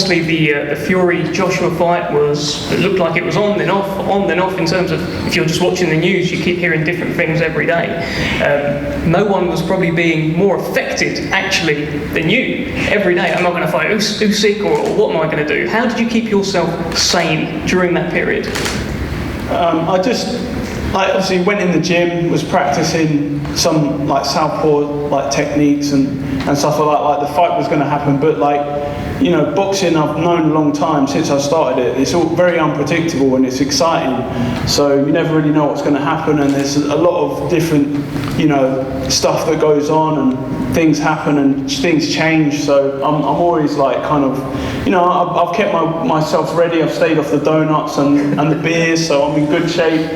obviously the Fury Joshua fight it looked like it was on then off in terms of, if you're just watching the news, you keep hearing different things every day. No one was probably being more affected actually than you every day. Am I going to fight Usyk or what am I going to do? How did you keep yourself sane during that period? I obviously went in the gym, was practicing some like southpaw techniques and stuff like that. Like the fight was going to happen, but boxing I've known a long time since I started it. It's all very unpredictable and it's exciting. So you never really know what's going to happen, and there's a lot of different stuff that goes on and things happen and things change. So I'm always I've kept myself ready. I've stayed off the donuts and the beers, so I'm in good shape.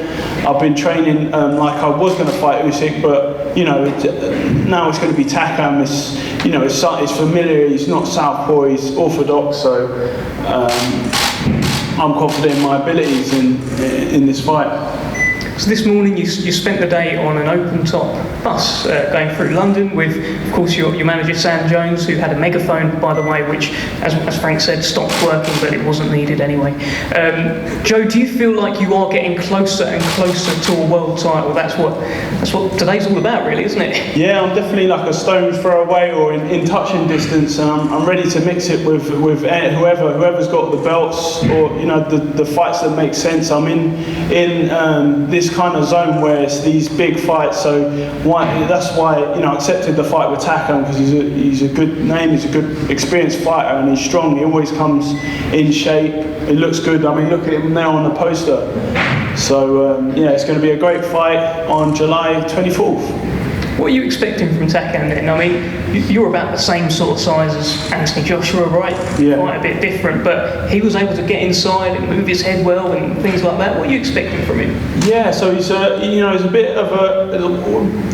I've been training like I was going to fight Usyk, but now it's going to be Takam. It's familiar. He's not southpaw. He's orthodox. So I'm confident in my abilities in this fight. So this morning you spent the day on an open-top bus going through London with, of course, your manager Sam Jones, who had a megaphone, by the way, which, as Frank said, stopped working, but it wasn't needed anyway. Joe, do you feel like you are getting closer and closer to a world title? That's what today's all about, really, isn't it? Yeah, I'm definitely like a stone's throw away or in touching distance, and I'm ready to mix it with whoever's got the belts or the fights that make sense. I'm in this kind of zone where it's these big fights, so that's why I accepted the fight with Takam, because he's a good name, he's a good experienced fighter, and he's strong. He always comes in shape. It looks good. I mean, look at him now on the poster. So it's going to be a great fight on July 24th. What are you expecting from Takam then? I mean, you're about the same sort of size as Anthony Joshua, right? Yeah. Quite a bit different, but he was able to get inside and move his head well and things like that. What are you expecting from him? Yeah, so he's a bit of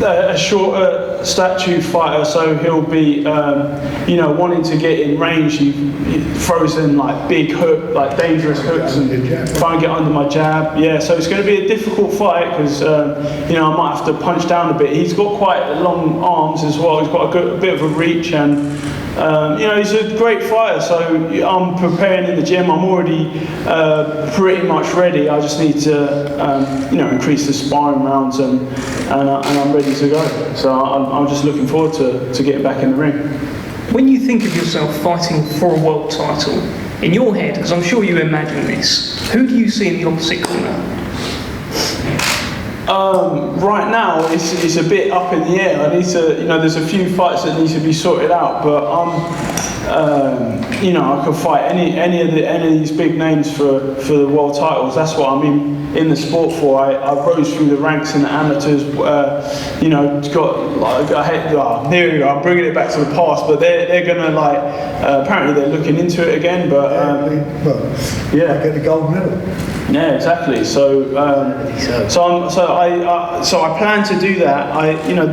a shorter stature fighter, so he'll be wanting to get in range. He throws in like big hook, like dangerous hooks, and try and get under my jab. Yeah, so it's going to be a difficult fight because I might have to punch down a bit. He's got quite long arms as well. He's got a bit of a reach, and he's a great fighter. So I'm preparing in the gym. I'm already pretty much ready. I just need to increase the sparring rounds, and I'm ready to go. So I'm just looking forward to getting back in the ring. When you think of yourself fighting for a world title, in your head, because I'm sure you imagine this, who do you see in the opposite corner? Right now, it's a bit up in the air. I need to, there's a few fights that need to be sorted out, but I could fight any of these big names for the world titles. That's what I'm in the sport for. I rose through the ranks in the amateurs. There we go. I'm bringing it back to the past, but they're gonna apparently they're looking into it again. But I get the gold medal. Yeah, exactly. So I plan to do that.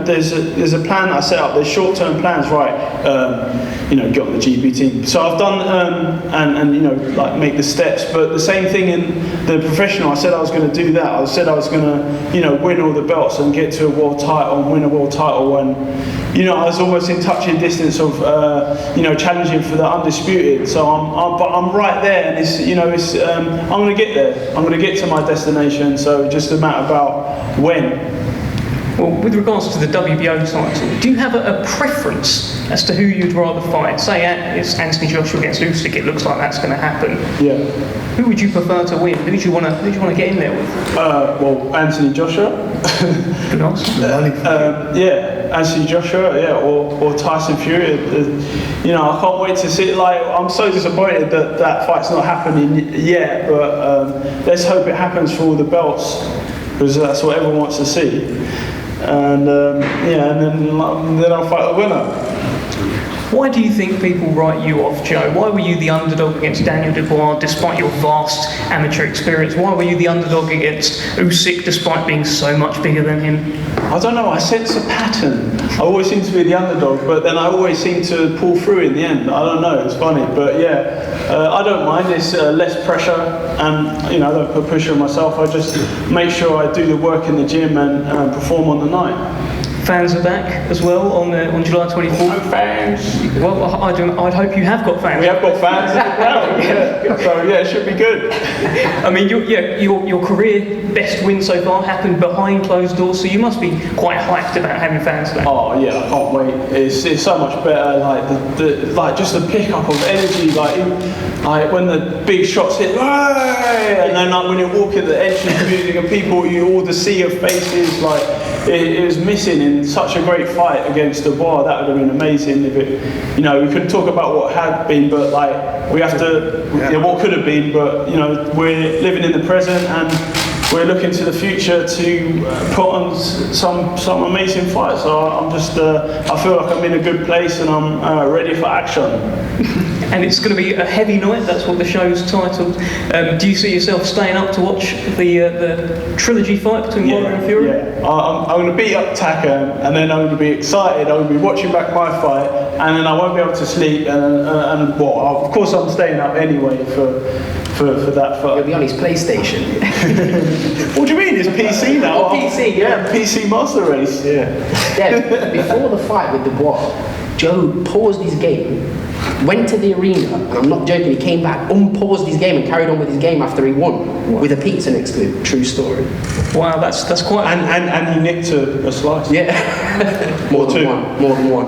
There's a plan that I set up. There's short-term plans, right? Get on the GP team. So I've done and make the steps. But the same thing in the professional. I said I was going to do that. I said I was going to win all the belts and get to a world title and win a world title. And I was almost in touching distance of challenging for the undisputed. So I'm right there, and I'm going to get there. I'm going to get to my destination. So just a matter about when. Well, with regards to the WBO title, do you have a preference as to who you'd rather fight? Say it's Anthony Joshua against Usyk. It looks like that's going to happen. Yeah. Who would you prefer to win? Who do you want to get in there with? Well, Anthony Joshua. Good answer. Anthony Joshua. Yeah, or Tyson Fury. I can't wait to see it. I'm so disappointed that fight's not happening yet, but let's hope it happens for all the belts, because that's what everyone wants to see. And then I'll fight the winner. Why do you think people write you off, Joe? Why were you the underdog against Daniel Dubois despite your vast amateur experience? Why were you the underdog against Usyk despite being so much bigger than him? I don't know, I sense a pattern. I always seem to be the underdog, but then I always seem to pull through in the end. I don't know, it's funny, but I don't mind. It's less pressure, and I don't put pressure on myself. I just make sure I do the work in the gym and perform on the night. Fans are back as well on July 24th. No fans. Well, I'd hope you have got fans. We have got fans in the crowd, yeah. So yeah, it should be good. I mean, your career best win so far happened behind closed doors, so you must be quite hyped about having fans back. Oh yeah, I can't wait. It's so much better. Like just the pickup of energy. Like when the big shots hit, and then like when you walk in the entrance music and people, you all the sea of faces. Like it was missing in such a great fight against the bar. That would have been amazing if it. You know, we could talk about what had been, but like we have to. Yeah, what could have been, but you know, we're living in the present and we're looking to the future to put on some amazing fights. So I'm just, I feel like I'm in a good place and I'm ready for action. And it's going to be a heavy night. That's what the show's titled. Do you see yourself staying up to watch the trilogy fight between Wilder and Fury? Yeah, I'm going to beat up Takam, and then I'm going to be excited. I'm going to be watching back my fight, and then I won't be able to sleep. And well, of course, I'm staying up anyway for that fight. You'll be on his PlayStation. What do you mean? It's PC now. Oh, PC, yeah. PC Master Race. Yeah. Yeah. Before the fight with Dubois, Joe paused his game, went to the arena, and I'm not joking, he came back, unpaused his game and carried on with his game after he won with a pizza next to him. True story. Wow, that's quite. And he nicked a slice. Yeah. More than one.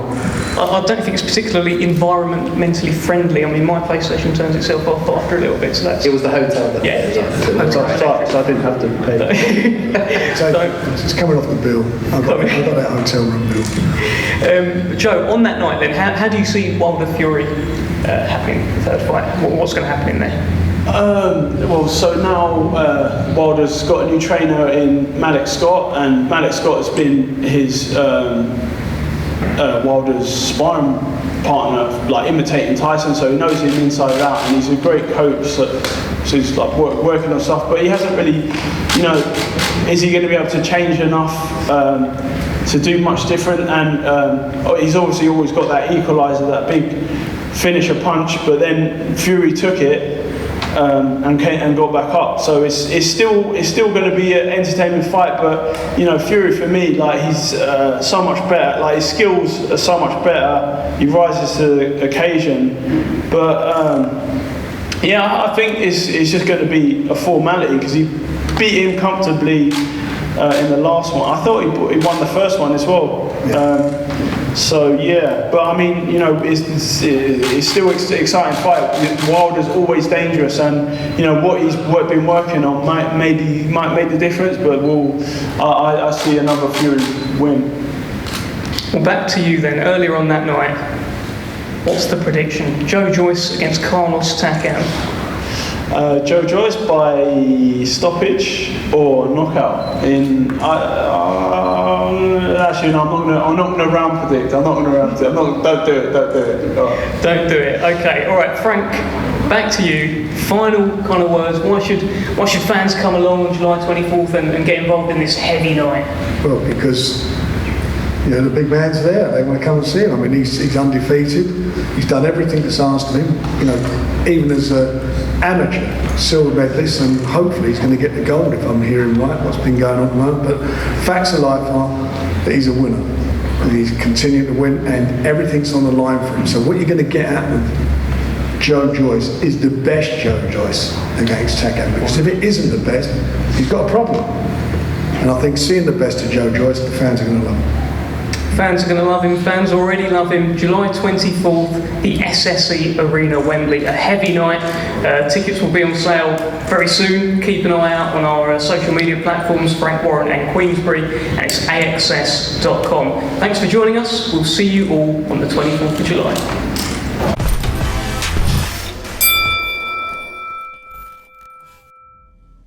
I don't think it's particularly environmentally friendly. I mean, my PlayStation turns itself off after a little bit, so that's... It was the hotel that... Yeah. So I didn't have to pay. So it's coming off the bill. I've got that hotel room bill. Joe, on that night then, how do you see Wilder Fury happening, the third fight? What's going to happen in there? Well, so now Wilder's got a new trainer in Maddox Scott, and Maddox Scott has been his Wilder's sparring partner, like imitating Tyson, so he knows him inside out, and he's a great coach. So he's like working on stuff, but he hasn't really, you know, is he going to be able to change enough to do much different? And he's obviously always got that equalizer, that big finisher punch, but then Fury took it and got back up. So it's still going to be an entertaining fight. But you know, Fury for me, like he's so much better. Like his skills are so much better. He rises to the occasion. But yeah, I think it's just going to be a formality because he beat him comfortably in the last one. I thought he won the first one as well. Yeah. So yeah, but I mean, you know, it's still an exciting fight. Wilder's always dangerous, and you know what he's been working on might make the difference. But I see another Fury win. Well, back to you then. Earlier on that night, what's the prediction? Joe Joyce against Carlos Takam. Joe Joyce by stoppage or knockout. Actually, no, I'm not going to round predict. Don't do it. Right. Don't do it. Okay. All right, Frank. Back to you. Final kind of words. Why should fans come along on July 24th and get involved in this heavy night? Well, because you know the big man's there. They want to come and see him. I mean, he's undefeated. He's done everything that's asked of him. You know, even as an amateur silver medalist, and hopefully he's going to get the gold if I'm hearing right. What's been going on at the moment, but facts of life are that he's a winner, and he's continuing to win, and everything's on the line for him. So what you're going to get out of Joe Joyce is the best Joe Joyce against Takam, because if it isn't the best, he's got a problem. And I think seeing the best of Joe Joyce, the fans are going to love him. Fans are going to love him. Fans already love him. July 24th, the SSE Arena, Wembley. A heavy night. Tickets will be on sale very soon. Keep an eye out on our social media platforms, Frank Warren and Queensbury, and it's axs.com. Thanks for joining us. We'll see you all on the 24th of July.